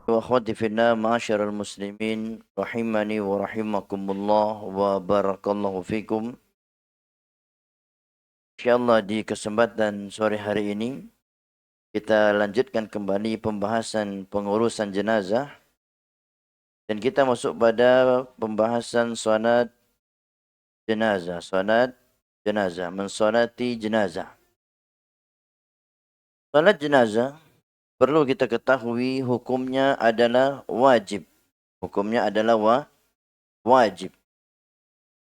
Wa akhwati fillah ma'asyiral muslimin rahimani wa rahimakumullah wa barakallahu fikum. Insyaallah di kesempatan sore hari ini kita lanjutkan kembali pembahasan pengurusan jenazah dan kita masuk pada pembahasan salat jenazah, mensolati jenazah. Salat jenazah perlu kita ketahui hukumnya adalah wajib. Hukumnya adalah wajib.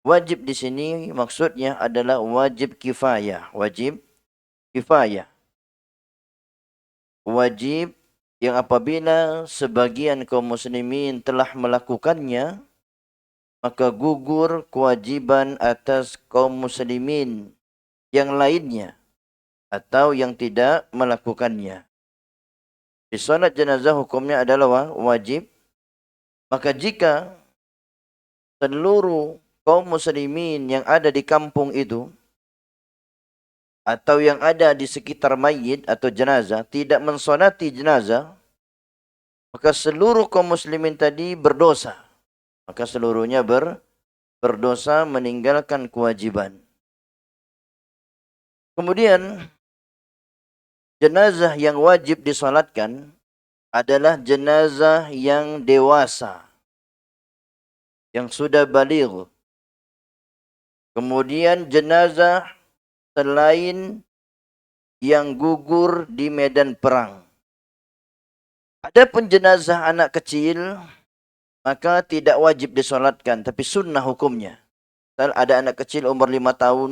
Wajib di sini maksudnya adalah wajib kifayah. Wajib kifayah. Wajib yang apabila sebagian kaum muslimin telah melakukannya, maka gugur kewajiban atas kaum muslimin yang lainnya atau yang tidak melakukannya. Di solat jenazah hukumnya adalah wajib. Maka jika seluruh kaum muslimin yang ada di kampung itu atau yang ada di sekitar mayit atau jenazah tidak mensolati jenazah, maka seluruh kaum muslimin tadi berdosa. Maka seluruhnya berdosa meninggalkan kewajiban. Kemudian jenazah yang wajib disolatkan adalah jenazah yang dewasa, yang sudah baligh. Kemudian jenazah selain yang gugur di medan perang. Adapun jenazah anak kecil, maka tidak wajib disolatkan, tapi sunnah hukumnya. Misal ada anak kecil umur 5 tahun,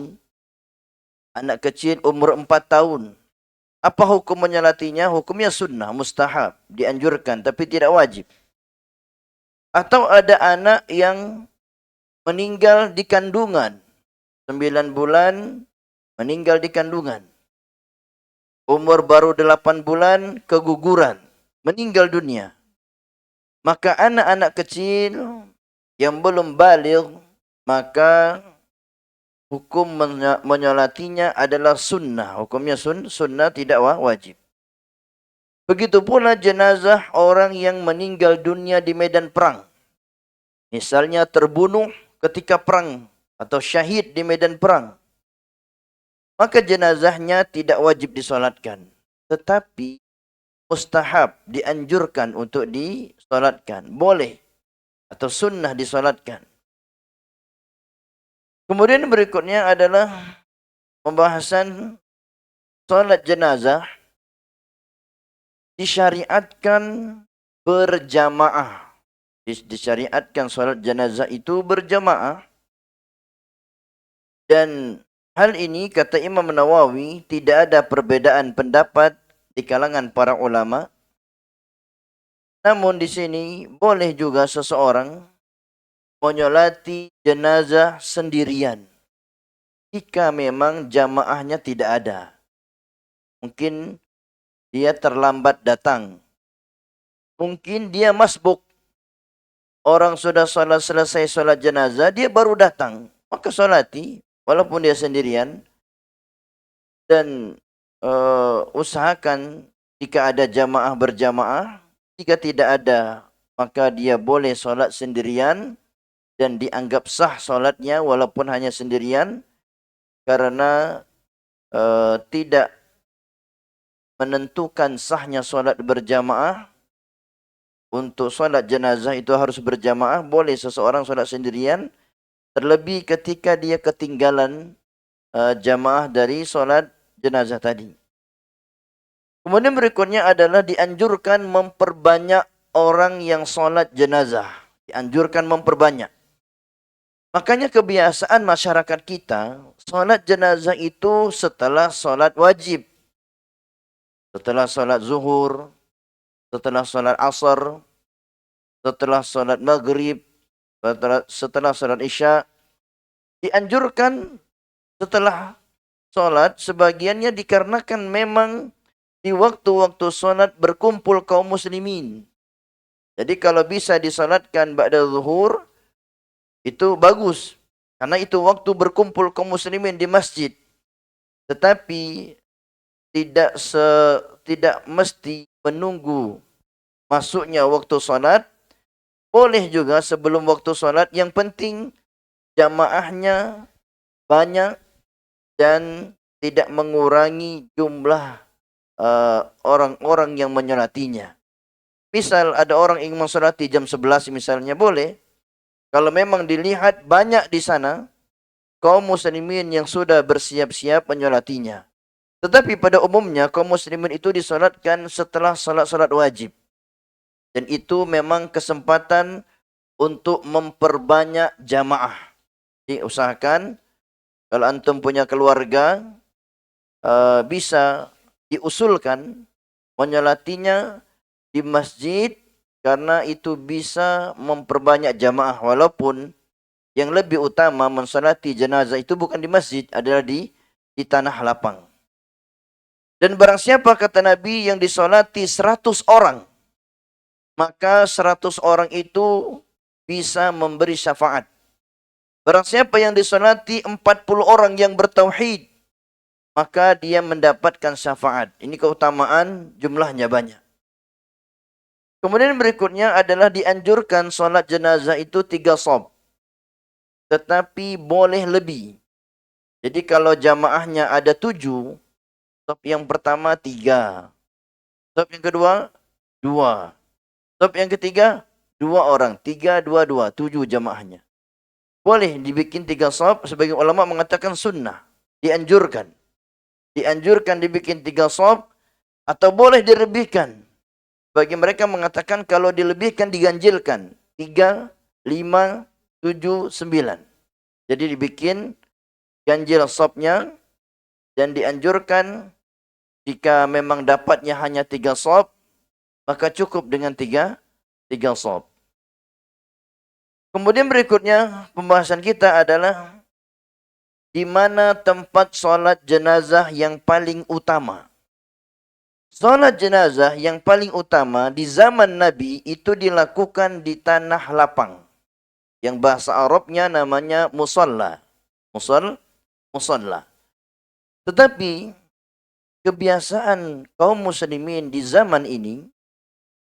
anak kecil umur 4 tahun. Apa hukum menyolatinya? Hukumnya sunnah, mustahab, dianjurkan, tapi tidak wajib. Atau ada anak yang meninggal di kandungan, 9 bulan meninggal di kandungan. Umur baru 8 bulan keguguran, meninggal dunia. Maka anak-anak kecil yang belum baligh, maka hukum menyolatinya adalah sunnah. Hukumnya sunnah, tidak wajib. Begitu pula jenazah orang yang meninggal dunia di medan perang. Misalnya terbunuh ketika perang atau syahid di medan perang. Maka jenazahnya tidak wajib disolatkan. Tetapi mustahab, dianjurkan untuk disolatkan. Boleh atau sunnah disolatkan. Kemudian berikutnya adalah pembahasan solat jenazah disyariatkan berjamaah. Disyariatkan solat jenazah itu berjamaah. Dan hal ini kata Imam Nawawi tidak ada perbedaan pendapat di kalangan para ulama. Namun di sini boleh juga seseorang menyolati jenazah sendirian jika memang jamaahnya tidak ada. Mungkin dia terlambat datang. Mungkin dia masbuk. Orang sudah selesai solat jenazah, dia baru datang. Maka solati, walaupun dia sendirian. Dan usahakan jika ada jamaah berjamaah. Jika tidak ada, maka dia boleh solat sendirian. Dan dianggap sah solatnya walaupun hanya sendirian. Karena tidak menentukan sahnya solat berjamaah. Untuk solat jenazah itu harus berjamaah. Boleh seseorang solat sendirian. Terlebih ketika dia ketinggalan jamaah dari solat jenazah tadi. Kemudian berikutnya adalah dianjurkan memperbanyak orang yang solat jenazah. Dianjurkan memperbanyak. Makanya kebiasaan masyarakat kita, solat jenazah itu setelah solat wajib. Setelah solat zuhur, setelah solat asar, setelah solat maghrib, setelah solat isya. Dianjurkan setelah solat, sebagiannya dikarenakan memang di waktu-waktu solat berkumpul kaum muslimin. Jadi kalau bisa disolatkan ba'da zuhur, itu bagus. Karena itu waktu berkumpul kaum muslimin di masjid. Tetapi tidak mesti menunggu masuknya waktu solat, boleh juga sebelum waktu solat. Yang penting jamaahnya banyak dan tidak mengurangi jumlah orang-orang yang menyolatinya. Misal ada orang ingin mensolati jam 11 misalnya, boleh. Kalau memang dilihat banyak di sana kaum muslimin yang sudah bersiap-siap menyolatinya. Tetapi pada umumnya kaum muslimin itu disolatkan setelah salat-salat wajib. Dan itu memang kesempatan untuk memperbanyak jamaah. Jadi usahakan kalau antum punya keluarga, bisa diusulkan menyolatinya di masjid, karena itu bisa memperbanyak jamaah. Walaupun yang lebih utama mensolati jenazah itu bukan di masjid, adalah di tanah lapang. Dan barang siapa, kata Nabi, yang disolati 100 orang, maka 100 orang itu bisa memberi syafaat. Barang siapa yang disolati 40 orang yang bertauhid, maka dia mendapatkan syafaat. Ini keutamaan, jumlahnya banyak. Kemudian berikutnya adalah dianjurkan solat jenazah itu 3 shaf. Tetapi boleh lebih. Jadi kalau jamaahnya ada 7, shaf yang pertama 3, shaf yang kedua 2, shaf yang ketiga 2 orang, 3, 2, 2, 7 jamaahnya. Boleh dibikin 3 shaf, sebagian ulama mengatakan sunnah, dianjurkan. Dianjurkan dibikin 3 shaf, atau boleh dilebihkan. Bagi mereka mengatakan kalau dilebihkan diganjilkan. 3, 5, 7, 9. Jadi dibikin ganjil shafnya, dan dianjurkan jika memang dapatnya hanya 3 shaf, maka cukup dengan 3 shaf. Kemudian berikutnya pembahasan kita adalah di mana tempat solat jenazah yang paling utama. Solat jenazah yang paling utama di zaman Nabi itu dilakukan di tanah lapang, yang bahasa Arabnya namanya musalla. Musalla. Tetapi kebiasaan kaum muslimin di zaman ini,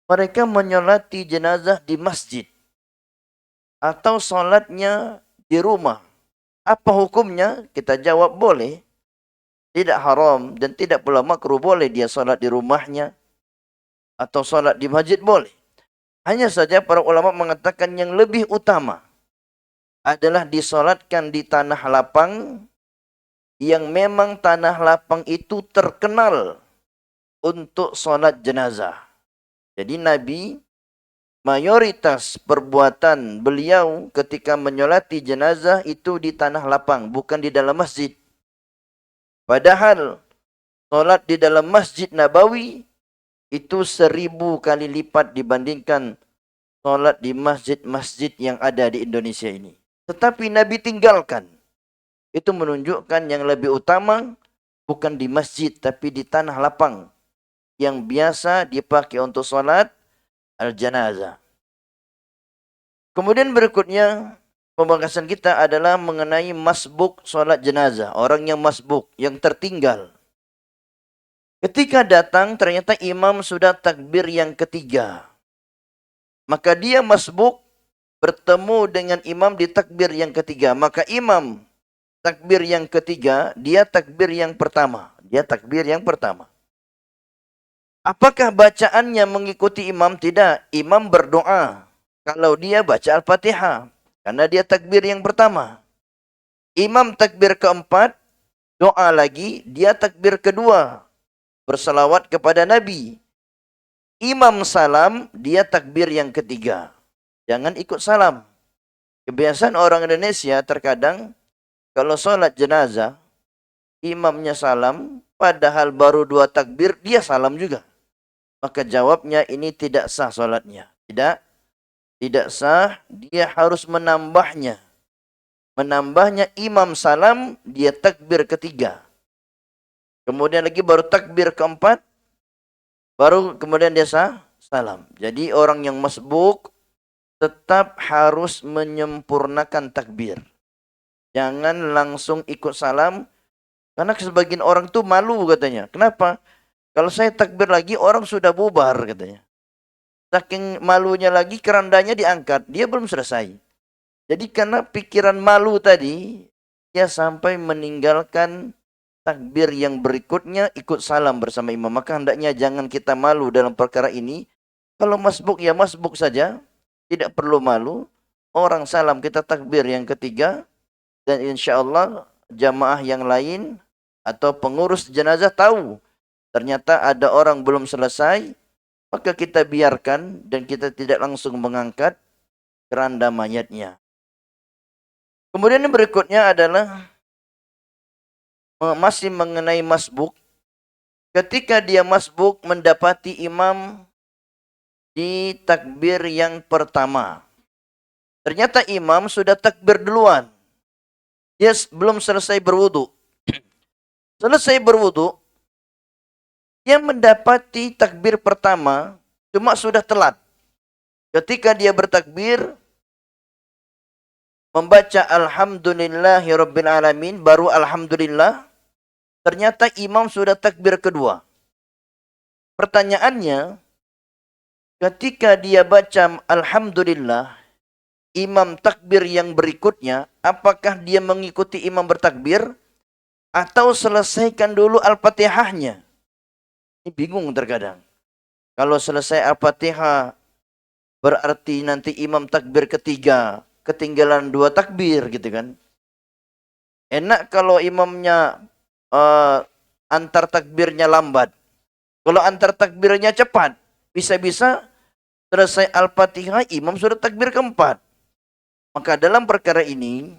mereka menyolati jenazah di masjid atau solatnya di rumah. Apa hukumnya? Kita jawab boleh. Tidak haram dan tidak pula makruh. Boleh dia solat di rumahnya atau solat di masjid, boleh. Hanya saja para ulama mengatakan yang lebih utama adalah disolatkan di tanah lapang, yang memang tanah lapang itu terkenal untuk solat jenazah. Jadi Nabi, mayoritas perbuatan beliau ketika menyolati jenazah itu di tanah lapang, bukan di dalam masjid. Padahal solat di dalam Masjid Nabawi itu 1000 kali lipat dibandingkan solat di masjid-masjid yang ada di Indonesia ini. Tetapi Nabi tinggalkan. Itu menunjukkan yang lebih utama bukan di masjid, tapi di tanah lapang yang biasa dipakai untuk solat al-janazah. Kemudian berikutnya pembahasan kita adalah mengenai masbuk solat jenazah. Orang yang masbuk, yang tertinggal. Ketika datang ternyata imam sudah takbir yang ketiga, maka dia masbuk bertemu dengan imam di takbir yang ketiga. Maka imam takbir yang ketiga, dia takbir yang pertama. Apakah bacaannya mengikuti imam? Tidak. Imam berdoa kalau dia baca Al-Fatihah, karena dia takbir yang pertama. Imam takbir keempat, doa lagi, dia takbir kedua, bersalawat kepada Nabi. Imam salam, dia takbir yang ketiga. Jangan ikut salam. Kebiasaan orang Indonesia terkadang kalau solat jenazah, imamnya salam, padahal baru 2 takbir, dia salam juga. Maka jawabnya ini tidak sah solatnya. Tidak sah, dia harus menambahnya. Menambahnya imam salam, dia takbir ketiga. Kemudian lagi baru takbir keempat, baru kemudian dia salam. Jadi orang yang masbuk tetap harus menyempurnakan takbir. Jangan langsung ikut salam, karena sebagian orang tuh malu katanya. Kenapa? Kalau saya takbir lagi orang sudah bubar katanya. saking malunya lagi kerandanya diangkat, dia belum selesai. Jadi karena pikiran malu tadi, dia sampai meninggalkan takbir yang berikutnya ikut salam bersama imam. Maka hendaknya jangan kita malu dalam perkara ini. Kalau masbuk ya masbuk saja, tidak perlu malu. Orang salam kita takbir yang ketiga, dan insya Allah jamaah yang lain atau pengurus jenazah tahu ternyata ada orang belum selesai, maka kita biarkan dan kita tidak langsung mengangkat keranda mayatnya. Kemudian yang berikutnya adalah masih mengenai masbuk. Ketika dia masbuk mendapati imam di takbir yang pertama. Ternyata imam sudah takbir duluan. Dia belum selesai berwudu. Selesai berwudu, dia mendapati takbir pertama, cuma sudah telat. Ketika dia bertakbir, membaca Alhamdulillahirabbil alamin, baru Alhamdulillah, ternyata imam sudah takbir kedua. Pertanyaannya, ketika dia baca Alhamdulillah, imam takbir yang berikutnya, apakah dia mengikuti imam bertakbir atau selesaikan dulu Al-Fatihahnya? Ini bingung terkadang. Kalau selesai Al-Fatihah berarti nanti imam takbir ketiga ketinggalan 2 takbir gitu kan. Enak kalau imamnya antar takbirnya lambat. Kalau antar takbirnya cepat, bisa-bisa selesai Al-Fatihah imam sudah takbir keempat. Maka dalam perkara ini,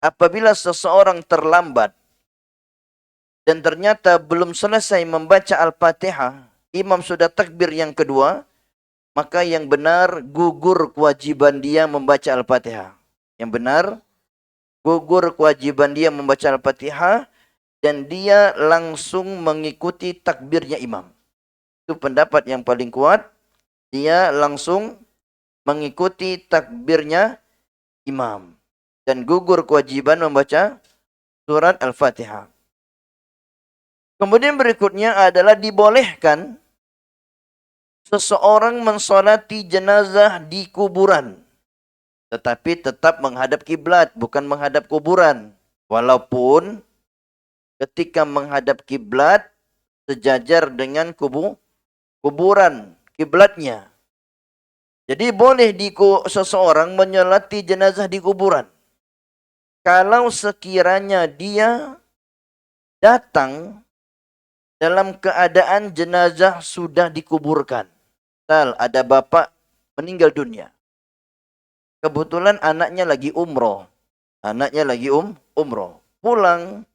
apabila seseorang terlambat dan ternyata belum selesai membaca Al-Fatihah, imam sudah takbir yang kedua, maka yang benar gugur kewajiban dia membaca Al-Fatihah. Yang benar gugur kewajiban dia membaca Al-Fatihah dan dia langsung mengikuti takbirnya imam. Itu pendapat yang paling kuat. Dia langsung mengikuti takbirnya imam dan gugur kewajiban membaca surat Al-Fatihah. Kemudian berikutnya adalah dibolehkan seseorang mensolati jenazah di kuburan, tetapi tetap menghadap kiblat, bukan menghadap kuburan. Walaupun ketika menghadap kiblat sejajar dengan kuburan kiblatnya. Jadi boleh seseorang menyolati jenazah di kuburan. Kalau sekiranya dia datang dalam keadaan jenazah sudah dikuburkan. Misal ada bapak meninggal dunia. Kebetulan anaknya lagi umroh. Anaknya lagi umroh. Pulang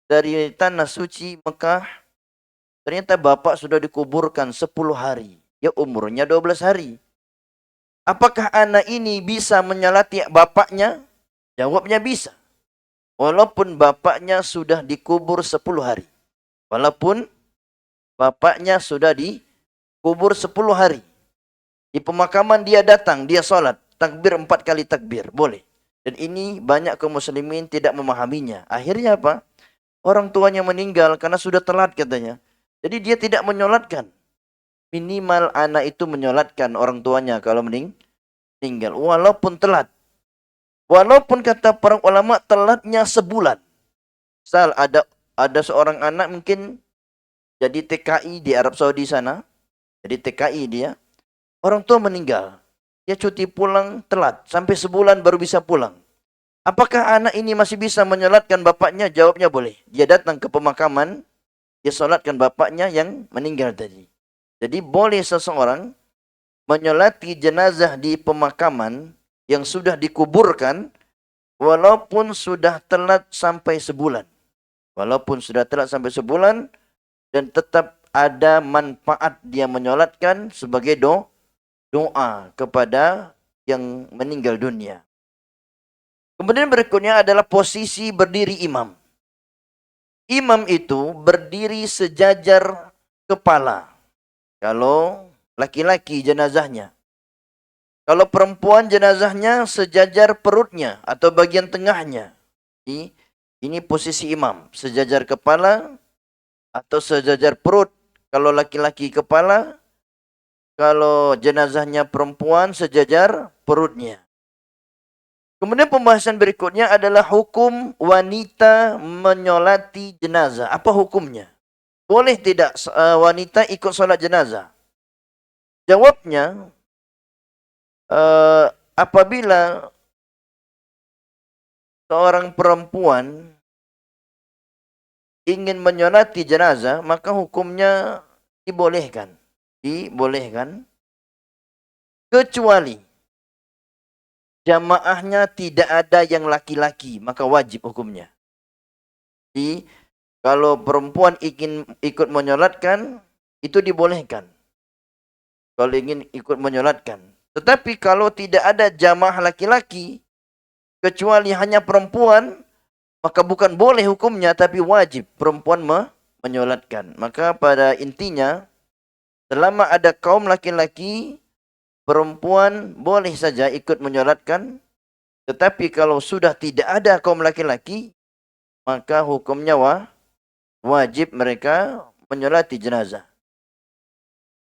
dari tanah suci Mekah. Ternyata bapak sudah dikuburkan 10 hari. Ya umurnya 12 hari. Apakah anak ini bisa menyolati bapaknya? Jawabnya bisa. Walaupun bapaknya sudah dikubur 10 hari. Walaupun bapaknya sudah dikubur 10 hari. Di pemakaman dia datang, dia sholat. Takbir 4 kali takbir. Boleh. Dan ini banyak kaum muslimin tidak memahaminya. Akhirnya apa? Orang tuanya meninggal karena sudah telat katanya. Jadi dia tidak menyolatkan. Minimal anak itu menyolatkan orang tuanya kalau meninggal. Walaupun telat. Walaupun kata para ulama telatnya sebulan. Misal ada seorang anak mungkin jadi TKI di Arab Saudi sana. Jadi TKI dia. Orang tua meninggal. Dia cuti pulang telat. Sampai sebulan baru bisa pulang. Apakah anak ini masih bisa menyolatkan bapaknya? Jawabnya boleh. Dia datang ke pemakaman. Dia solatkan bapaknya yang meninggal tadi. Jadi boleh seseorang menyolati jenazah di pemakaman yang sudah dikuburkan walaupun sudah telat sampai sebulan. Walaupun sudah telat sampai sebulan dan tetap ada manfaat dia menyolatkan sebagai doa kepada yang meninggal dunia. Kemudian berikutnya adalah posisi berdiri imam. Imam itu berdiri sejajar kepala. Kalau laki-laki jenazahnya. Kalau perempuan jenazahnya sejajar perutnya atau bagian tengahnya. Ini posisi imam. Sejajar kepala atau sejajar perut. Kalau laki-laki kepala, Kalau jenazahnya perempuan sejajar perutnya. Kemudian pembahasan berikutnya adalah hukum wanita menyolati jenazah. Apa hukumnya? Boleh tidak wanita ikut solat jenazah? Jawabnya, apabila seorang perempuan ingin menyolati jenazah, maka hukumnya dibolehkan. Dibolehkan. Kecuali jamaahnya tidak ada yang laki-laki, maka wajib hukumnya. Jadi, kalau perempuan ingin ikut menyolatkan, itu dibolehkan. Kalau ingin ikut menyolatkan. Tetapi kalau tidak ada jamaah laki-laki, kecuali hanya perempuan, maka bukan boleh hukumnya, tapi wajib perempuan menyolatkan. Maka pada intinya, selama ada kaum laki-laki, perempuan boleh saja ikut menyolatkan. Tetapi kalau sudah tidak ada kaum laki-laki, maka hukumnya wajib mereka menyolati jenazah.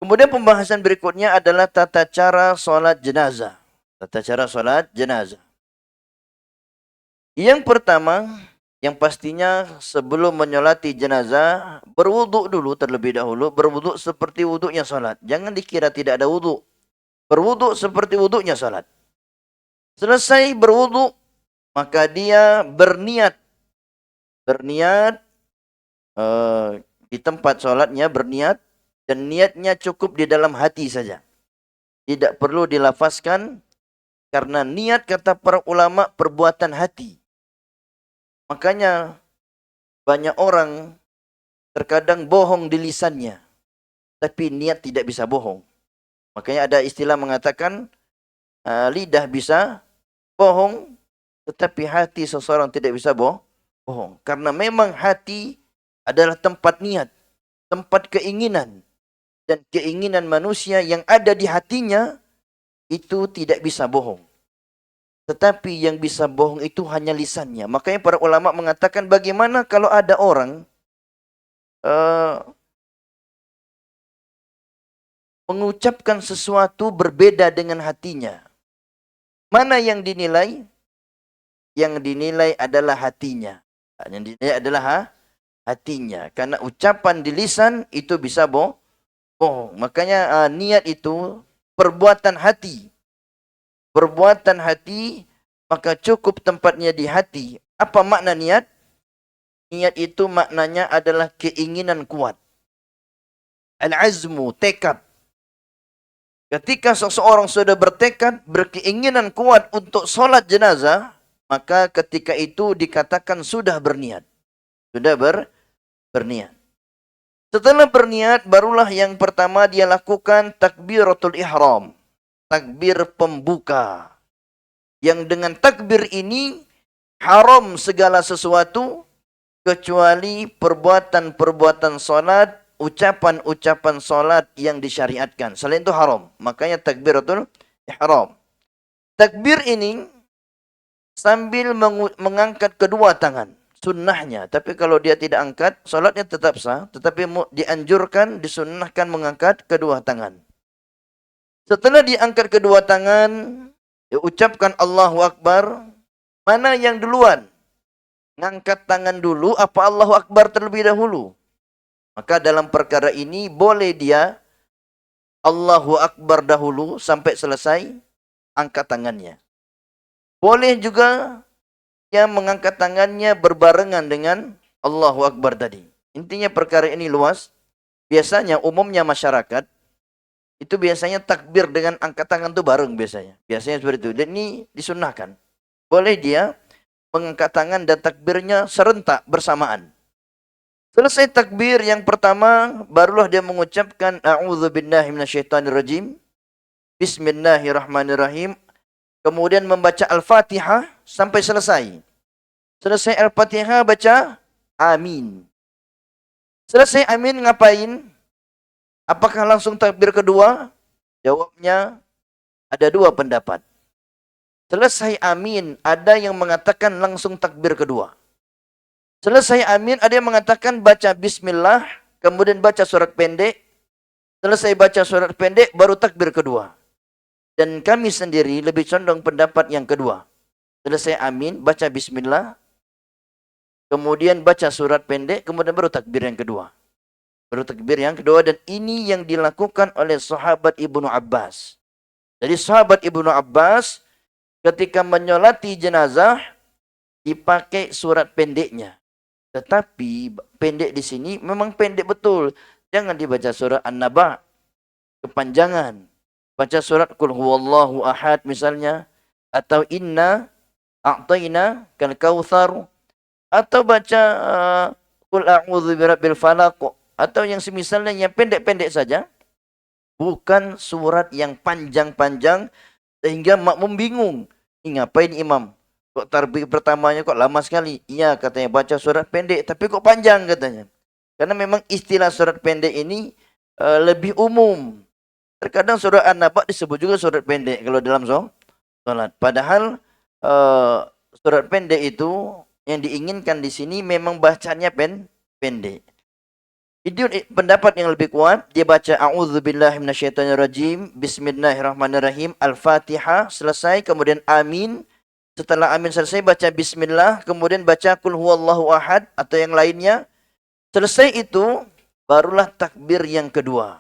Kemudian pembahasan berikutnya adalah tata cara solat jenazah. Tata cara solat jenazah. Yang pertama, yang pastinya sebelum menyolati jenazah, berwuduk dulu terlebih dahulu. Berwuduk seperti wuduknya solat. Jangan dikira tidak ada wuduk. Berwuduk seperti wuduknya solat. Selesai berwuduk, maka dia berniat. Berniat di tempat solatnya berniat. Dan niatnya cukup di dalam hati saja. Tidak perlu dilafazkan. Karena niat kata para ulama perbuatan hati. Makanya banyak orang terkadang bohong di lisannya. Tapi niat tidak bisa bohong. Makanya ada istilah mengatakan lidah bisa bohong. Tetapi hati seseorang tidak bisa bohong. Karena memang hati adalah tempat niat. Tempat keinginan. Dan keinginan manusia yang ada di hatinya itu tidak bisa bohong. Tetapi yang bisa bohong itu hanya lisannya. Makanya para ulama mengatakan bagaimana kalau ada orang mengucapkan sesuatu berbeda dengan hatinya. Mana yang dinilai? Yang dinilai adalah hatinya. Yang dinilai adalah hatinya. Karena ucapan di lisan itu bisa bohong. Makanya niat itu perbuatan hati. Perbuatan hati, maka cukup tempatnya di hati. Apa makna niat? Niat itu maknanya adalah keinginan kuat. Al-azmu, tekad. Ketika seseorang sudah bertekad, berkeinginan kuat untuk solat jenazah, maka ketika itu dikatakan sudah berniat. Sudah berniat. Setelah berniat, barulah yang pertama dia lakukan takbiratul ihram. Takbir pembuka. Yang dengan takbir ini, haram segala sesuatu, kecuali perbuatan-perbuatan solat, ucapan-ucapan solat yang disyariatkan. Selain itu haram. Makanya takbiratul ihram. Takbir ini sambil mengangkat kedua tangan. Sunnahnya. Tapi kalau dia tidak angkat, solatnya tetap sah. Tetapi dianjurkan, disunnahkan mengangkat kedua tangan. Setelah diangkat kedua tangan, diucapkan Allahu Akbar. Mana yang duluan? Ngangkat tangan dulu apa Allahu Akbar terlebih dahulu? Maka dalam perkara ini boleh dia Allahu Akbar dahulu sampai selesai angkat tangannya. Boleh juga dia mengangkat tangannya berbarengan dengan Allahu Akbar tadi. Intinya perkara ini luas. Biasanya umumnya masyarakat itu biasanya takbir dengan angkat tangan itu bareng biasanya. Biasanya seperti itu. Dan ini disunnahkan. Boleh dia mengangkat tangan dan takbirnya serentak bersamaan. Selesai takbir yang pertama, barulah dia mengucapkan a'udzubillahi minasyaitonirrajim. Bismillahirrahmanirrahim. Kemudian membaca Al-Fatihah sampai selesai. Selesai Al-Fatihah baca amin. Selesai amin ngapain? Apakah langsung takbir kedua? Jawabnya ada dua pendapat. Selesai amin, ada yang mengatakan langsung takbir kedua. Selesai amin, ada yang mengatakan baca bismillah, kemudian baca surat pendek, Selesai baca surat pendek, baru takbir kedua. Dan kami sendiri lebih condong pendapat yang kedua. Selesai amin, baca bismillah, kemudian baca surat pendek, kemudian baru takbir yang kedua. Baru takbir yang kedua, dan ini yang dilakukan oleh sahabat Ibnu Abbas. Jadi sahabat Ibnu Abbas ketika menyolati jenazah, dipakai surat pendeknya. Tetapi pendek di sini memang pendek betul. Jangan dibaca surat An-Naba, kepanjangan. Baca surat Qul huwallahu ahad misalnya, atau Inna a'tayna kal kautsar, atau baca Qul a'udzu birabbil falaq, atau yang semisalnya yang pendek-pendek saja. Bukan surat yang panjang-panjang sehingga makmum bingung. Ini ngapain imam? Kok tarbih pertamanya kok lama sekali? Iya katanya baca surat pendek, tapi kok panjang katanya. Karena memang istilah surat pendek ini lebih umum. Terkadang surat An-Naba disebut juga surat pendek kalau dalam salat. Padahal surat pendek itu yang diinginkan di sini memang bacanya pendek. Itu pendapat yang lebih kuat. Dia baca a'udzubillahi minasyaitonirrajim, bismillahirrahmanirrahim, al-Fatihah, selesai, kemudian amin. Setelah amin selesai baca bismillah, kemudian baca qul huwallahu ahad atau yang lainnya. Selesai itu barulah takbir yang kedua.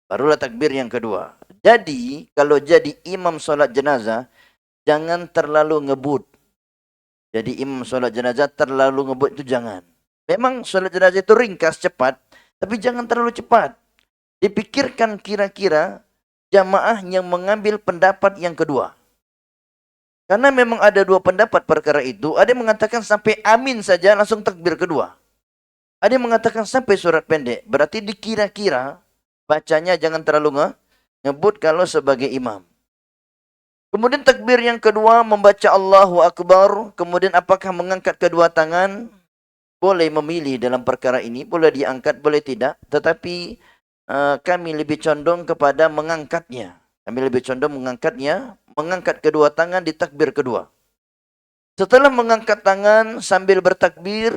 Barulah takbir yang kedua. Jadi kalau jadi imam solat jenazah, jangan terlalu ngebut. Jadi imam solat jenazah terlalu ngebut itu jangan. Memang solat jenazah itu ringkas, cepat, tapi jangan terlalu cepat. Dipikirkan kira-kira jamaah yang mengambil pendapat yang kedua. Karena memang ada dua pendapat perkara itu. Ada yang mengatakan sampai amin saja langsung takbir kedua. Ada yang mengatakan sampai surat pendek. Berarti dikira-kira bacanya jangan terlalu ngebut kalau sebagai imam. Kemudian takbir yang kedua membaca Allahu Akbar. Kemudian apakah mengangkat kedua tangan? Boleh memilih dalam perkara ini. Boleh diangkat, boleh tidak. Tetapi kami lebih condong kepada mengangkatnya. Kami lebih condong mengangkatnya. Mengangkat kedua tangan di takbir kedua. Setelah mengangkat tangan sambil bertakbir,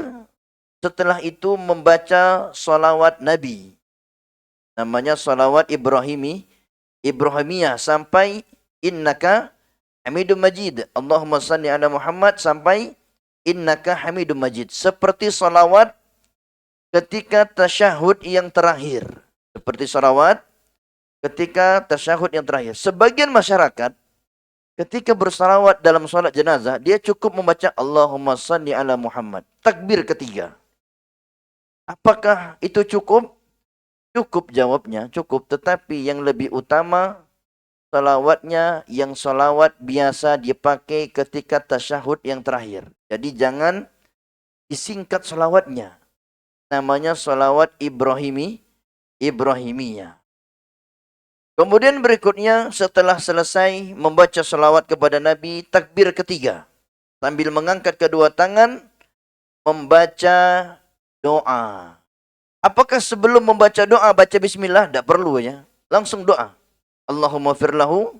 setelah itu membaca salawat Nabi. Namanya salawat Ibrahimiyah sampai innaka Hamidum Majid. Allahumma salli ala Muhammad sampai innaka Hamidum Majid. Seperti salawat ketika tasyahud yang terakhir. Seperti salawat ketika tasyahud yang terakhir. Sebagian masyarakat ketika bersalawat dalam salat jenazah, dia cukup membaca Allahumma salli ala Muhammad. Takbir ketiga. Apakah itu cukup? Cukup jawabnya, cukup. Tetapi yang lebih utama, salawatnya yang salawat biasa dipakai ketika tasyahud yang terakhir. Jadi jangan disingkat salawatnya. Namanya salawat Ibrahimiyah. Kemudian berikutnya setelah selesai membaca salawat kepada Nabi, takbir ketiga. Sambil mengangkat kedua tangan, membaca doa. Apakah sebelum membaca doa, baca bismillah? Tidak perlu ya. Langsung doa. Allahumma firlahu,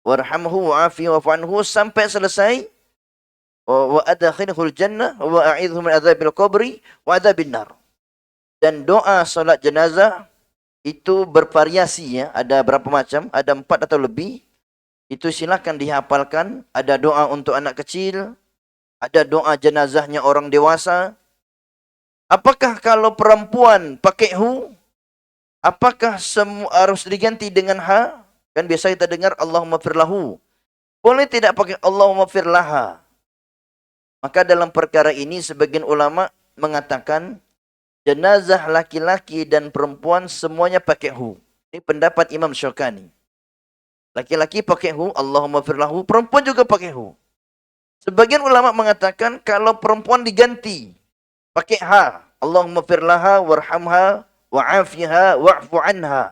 warhamhu, wa'afi, wa'fu'anhu. Sampai selesai. Wa adkhilhul jannah, wa a'idhu min adzabil qabri, wa adzabin nar. Dan doa salat jenazah, itu bervariasi ya, ada berapa macam, ada 4 atau lebih. Itu silakan dihafalkan. Ada doa untuk anak kecil, ada doa jenazahnya orang dewasa. Apakah kalau perempuan pakai hu? Apakah semua harus diganti dengan ha? Kan biasa kita dengar Allahumma firlahu. Boleh tidak pakai Allahumma firlaha? Maka dalam perkara ini sebagian ulama mengatakan jenazah laki-laki dan perempuan semuanya pakai hu. Ini pendapat Imam Syukani. Laki-laki pakai hu, Allahumma firlahu. Perempuan juga pakai hu. Sebagian ulama mengatakan kalau perempuan diganti pakai ha. Allahumma firlaha warhamha wa'afiha wa'fu anha.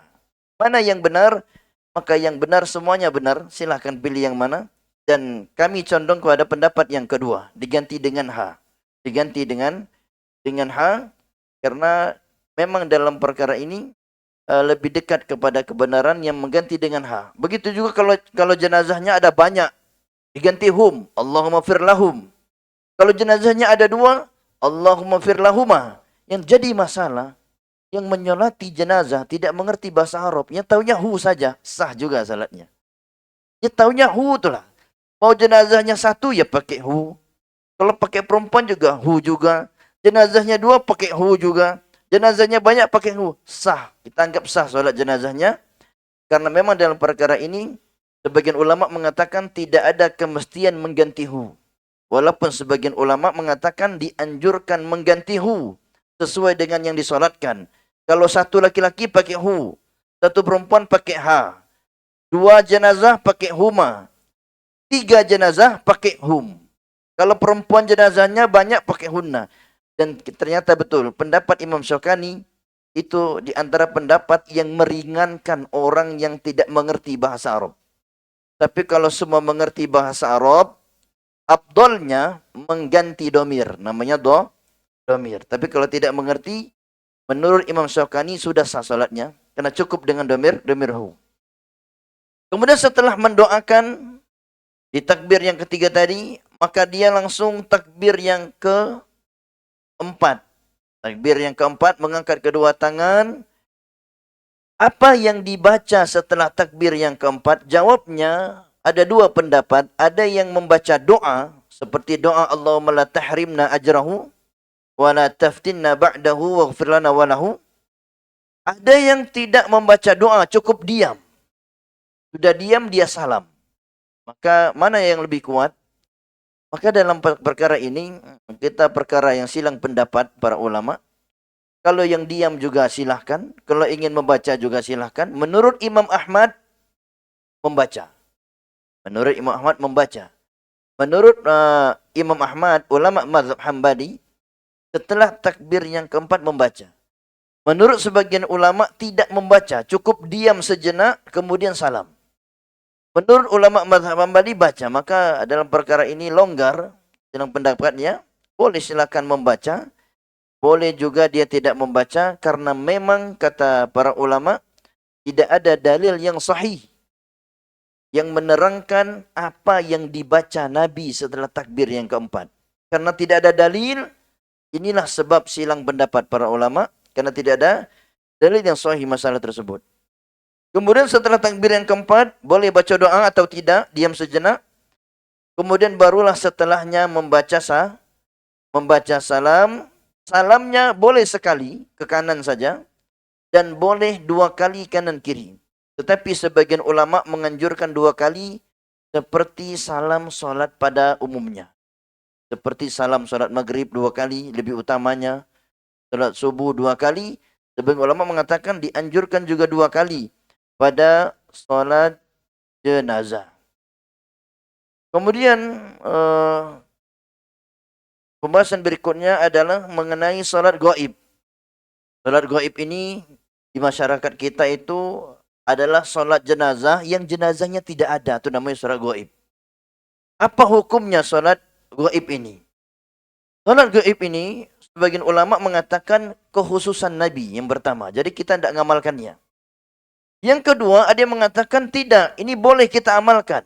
Mana yang benar? Maka yang benar semuanya benar. Silahkan pilih yang mana. Dan kami condong kepada pendapat yang kedua. Diganti dengan ha. Diganti dengan ha. Karena memang dalam perkara ini lebih dekat kepada kebenaran yang mengganti dengan ha. Begitu juga kalau jenazahnya ada banyak, diganti hum, Allahumma firlahum. Kalau jenazahnya ada 2, Allahumma firlahuma. Yang jadi masalah, yang menyolati jenazah tidak mengerti bahasa Arab, yang taunya hu saja, sah juga salatnya. Dia taunya hu itulah. Mau jenazahnya satu ya pakai hu. Kalau pakai perempuan juga hu juga. Jenazahnya dua pakai hu juga. Jenazahnya banyak pakai hu. Sah. Kita anggap sah solat jenazahnya. Karena memang dalam perkara ini, sebagian ulama mengatakan tidak ada kemestian mengganti hu. Walaupun sebagian ulama mengatakan dianjurkan mengganti hu. Sesuai dengan yang disolatkan. Kalau satu laki-laki pakai hu. Satu perempuan pakai ha. Dua jenazah pakai huma. Tiga jenazah pakai hum. Kalau perempuan jenazahnya banyak pakai hunna. Dan ternyata betul, pendapat Imam Syaukani itu di antara pendapat yang meringankan orang yang tidak mengerti bahasa Arab. Tapi kalau semua mengerti bahasa Arab, afdolnya mengganti domir. Namanya domir. Tapi kalau tidak mengerti, menurut Imam Syaukani sudah sah salatnya. Karena cukup dengan domir hu. Kemudian setelah mendoakan di takbir yang ketiga tadi, maka dia langsung takbir yang keempat. Takbir yang keempat, mengangkat kedua tangan. Apa yang dibaca setelah takbir yang keempat? Jawabnya, ada dua pendapat. Ada yang membaca doa, seperti doa Allahumma la tahrimna ajrahu, wa la taftinna ba'dahu, waghfir lana walahu. Ada yang tidak membaca doa, cukup diam. Sudah diam, dia salam. Maka mana yang lebih kuat? Maka dalam perkara ini, kita perkara yang silang pendapat para ulama. Kalau yang diam juga silahkan. Kalau ingin membaca juga silahkan. Menurut Imam Ahmad, membaca. Menurut Imam Ahmad, membaca. Menurut Imam Ahmad, ulama mazhab Hambali, setelah takbir yang keempat membaca. Menurut sebagian ulama, tidak membaca. Cukup diam sejenak, kemudian salam. Menurut ulama mazhab Hambali baca, maka dalam perkara ini longgar dalam pendapatnya, boleh silakan membaca, boleh juga dia tidak membaca karena memang kata para ulama tidak ada dalil yang sahih yang menerangkan apa yang dibaca Nabi setelah takbir yang keempat. Karena tidak ada dalil, inilah sebab silang pendapat para ulama karena tidak ada dalil yang sahih masalah tersebut. Kemudian setelah takbir yang keempat, boleh baca doa atau tidak, diam sejenak. Kemudian barulah setelahnya membaca salam. Salamnya boleh sekali ke kanan saja dan boleh dua kali kanan kiri. Tetapi sebagian ulama menganjurkan dua kali seperti salam solat pada umumnya. Seperti salam solat maghrib dua kali, lebih utamanya. Solat subuh dua kali. Sebagian ulama mengatakan dianjurkan juga dua kali pada solat jenazah. Kemudian pembahasan berikutnya adalah mengenai solat gaib. Solat gaib ini di masyarakat kita itu adalah solat jenazah yang jenazahnya tidak ada. Itu namanya solat gaib. Apa hukumnya solat gaib ini? Solat gaib ini sebagian ulama mengatakan kekhususan Nabi yang pertama. Jadi kita tidak mengamalkannya. Yang kedua, ada yang mengatakan tidak, ini boleh kita amalkan.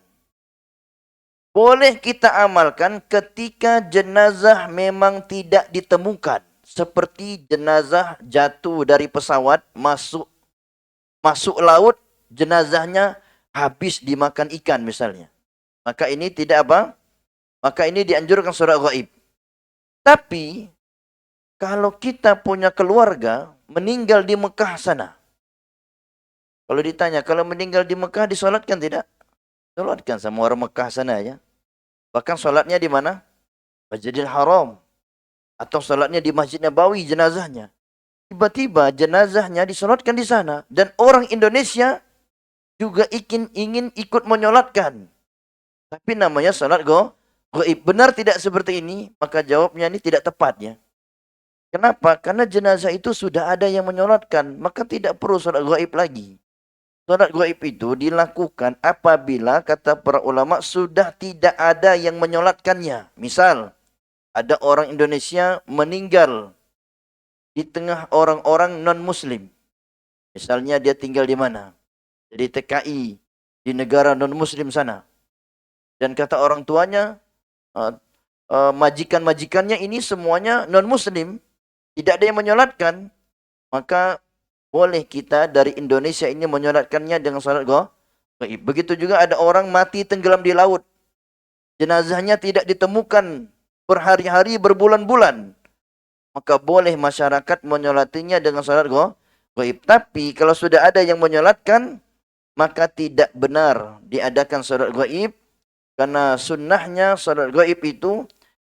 Boleh kita amalkan ketika jenazah memang tidak ditemukan. Seperti jenazah jatuh dari pesawat, masuk laut, jenazahnya habis dimakan ikan misalnya. Maka ini tidak apa? Maka ini dianjurkan solat gaib. Tapi, kalau kita punya keluarga meninggal di Mekah sana, kalau ditanya, kalau meninggal di Mekah disolatkan tidak? Solatkan sama orang Mekah sana ya. Bahkan solatnya di mana? Masjidil Haram. Atau solatnya di Masjid Nabawi jenazahnya. Tiba-tiba jenazahnya disolatkan di sana. Dan orang Indonesia juga ingin ikut menyolatkan. Tapi namanya solat gaib. Benar tidak seperti ini? Maka jawabnya ini tidak tepat ya. Kenapa? Karena jenazah itu sudah ada yang menyolatkan. Maka tidak perlu solat gaib lagi. Solat gaib itu dilakukan apabila kata para ulama sudah tidak ada yang menyolatkannya. Misal, ada orang Indonesia meninggal di tengah orang-orang non-muslim. Misalnya dia tinggal di mana? Jadi TKI di negara non-muslim sana. Dan kata orang tuanya, majikan-majikannya ini semuanya non-muslim. Tidak ada yang menyolatkan. maka boleh kita dari Indonesia ini menyolatkannya dengan salat gaib. Begitu juga ada orang mati tenggelam di laut. Jenazahnya tidak ditemukan berhari-hari, berbulan-bulan. Maka boleh masyarakat menyolatinya dengan salat gaib. Tapi kalau sudah ada yang menyolatkan, maka tidak benar diadakan salat gaib. Karena sunnahnya salat gaib itu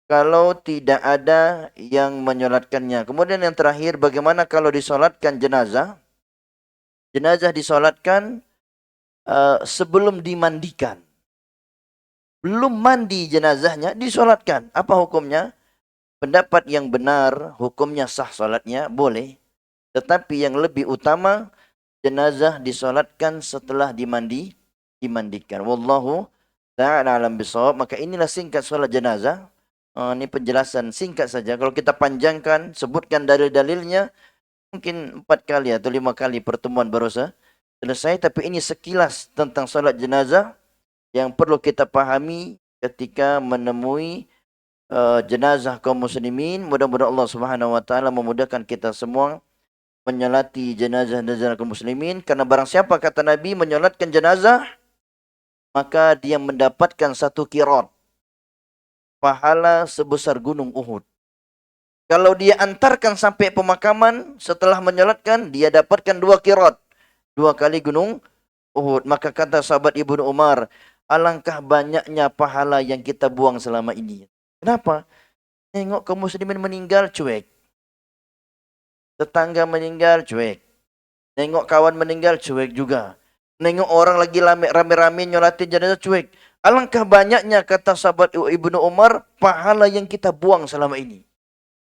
kalau tidak ada yang menyolatkannya. Kemudian yang terakhir, bagaimana kalau disolatkan jenazah? Jenazah disolatkan sebelum dimandikan. Belum mandi jenazahnya, disolatkan. Apa hukumnya? Pendapat yang benar, hukumnya sah solatnya, boleh. Tetapi yang lebih utama, jenazah disolatkan setelah dimandikan. Wallahu ta'ala alam bisawab. Maka inilah singkat solat jenazah. Ini penjelasan singkat saja. Kalau kita panjangkan, sebutkan dalil-dalilnya, mungkin 4 kali atau 5 kali pertemuan baru selesai. Tapi ini sekilas tentang solat jenazah yang perlu kita pahami ketika menemui jenazah kaum muslimin. Mudah-mudahan Allah Subhanahu wa taala memudahkan kita semua menyolati jenazah-jenazah kaum muslimin, karena barang siapa kata Nabi menyolatkan jenazah, maka dia mendapatkan 1 qirat, pahala sebesar gunung Uhud. Kalau dia antarkan sampai pemakaman setelah menyolatkan, dia dapatkan 2 qirat, 2 kali gunung Uhud. Maka kata sahabat Ibnu Umar, alangkah banyaknya pahala yang kita buang selama ini. Kenapa? Tengok kaum muslimin meninggal, cuek. Tetangga meninggal, cuek. Tengok kawan meninggal, cuek juga. Tengok orang lagi rame-rame nyolatin jenazah, cuek. Alangkah banyaknya, kata sahabat Ibnu Umar, pahala yang kita buang selama ini.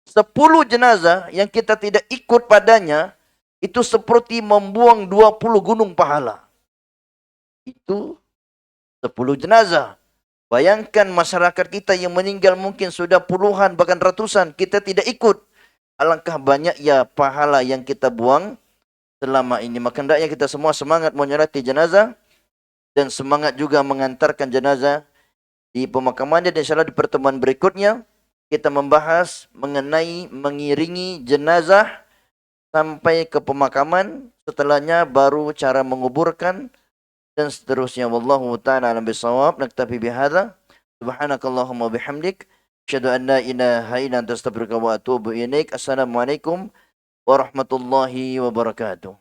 10 jenazah yang kita tidak ikut padanya, itu seperti membuang 20 gunung pahala. Itu 10 jenazah. Bayangkan masyarakat kita yang meninggal mungkin sudah puluhan bahkan ratusan, kita tidak ikut. Alangkah banyak ya pahala yang kita buang selama ini. Maka hendaknya kita semua semangat menyolati jenazah dan semangat juga mengantarkan jenazah di pemakamannya. Dan insyaallah di pertemuan berikutnya kita membahas mengenai mengiringi jenazah sampai ke pemakaman. Setelahnya baru cara menguburkan dan seterusnya. Wallahu ta'ala alam bisawab. Naktafi bihadza. Subhanakallahumma bihamdik, asyhadu an la ilaha illa anta astaghfiruka wa atubu ilaik. Assalamualaikum warahmatullahi wabarakatuh.